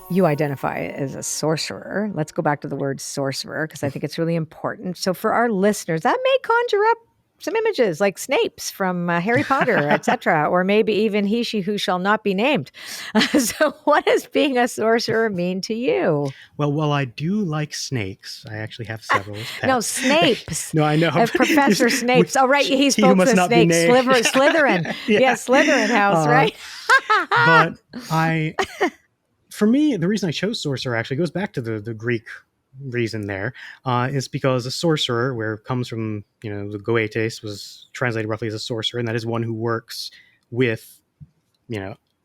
You identify as a sorcerer. Let's go back to the word sorcerer because I think it's really important. So for our listeners, that may conjure up some images like Snape's from Harry Potter, etc., or maybe even he, she, who shall not be named. So what does being a sorcerer mean to you? Well, while I do like snakes, I actually have several as No, pets. Snape's. No, I know. Professor Snape's. Oh, right. He He who spoke must the not be snake. named. Slytherin. Yeah, Slytherin house, right? But for me, the reason I chose sorcerer actually goes back to the Greek reason there, is because a sorcerer, where it comes from, the goetes was translated roughly as a sorcerer, and that is one who works with,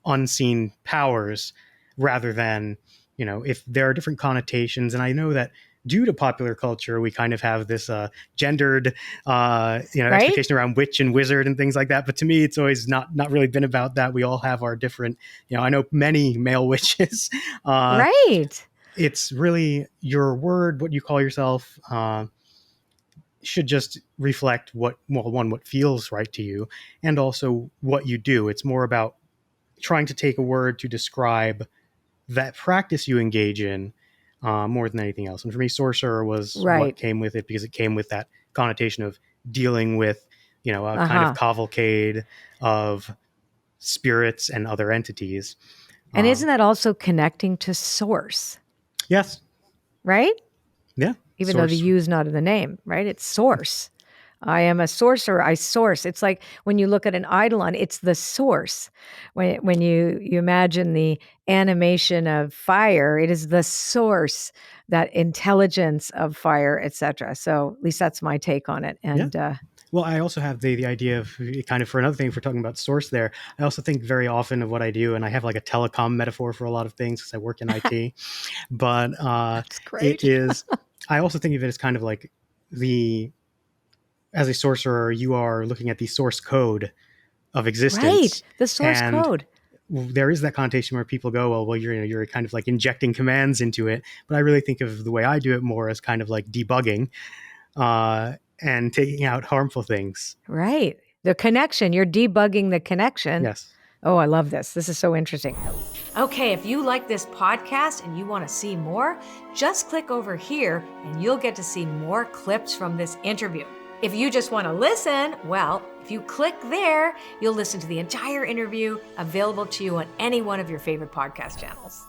unseen powers rather than, if there are different connotations. And I know that due to popular culture, we kind of have this gendered, Right? expectation around witch and wizard and things like that. But to me, it's always not really been about that. We all have our different, I know many male witches. Right. It's really your word, what you call yourself, should just reflect what feels right to you, and also what you do. It's more about trying to take a word to describe that practice you engage in, more than anything else. And for me, sorcerer was Right. what came with it, because it came with that connotation of dealing with, a kind of cavalcade of spirits and other entities. And isn't that also connecting to source? Yes. Right? Yeah. Even though the U is not in the name, right? It's source. I am a sorcerer. I source. It's like when you look at an eidolon, it's the source. When you imagine the animation of fire, it is the source, that intelligence of fire, etc. So at least that's my take on it. And well, I also have the idea of, kind of, for another thing, if we're talking about source there, I also think very often of what I do, and I have like a telecom metaphor for a lot of things because I work in IT. But that's great. It is, I also think of it as kind of like as a sorcerer, you are looking at the source code of existence. Right, the source code. There is that connotation where people go, well, you're kind of like injecting commands into it. But I really think of the way I do it more as kind of like debugging, and taking out harmful things. Right. The connection. You're debugging the connection. Yes. Oh, I love this. This is so interesting. Okay, if you like this podcast and you want to see more, just click over here and you'll get to see more clips from this interview. If you just want to listen, well, if you click there, you'll listen to the entire interview, available to you on any one of your favorite podcast channels.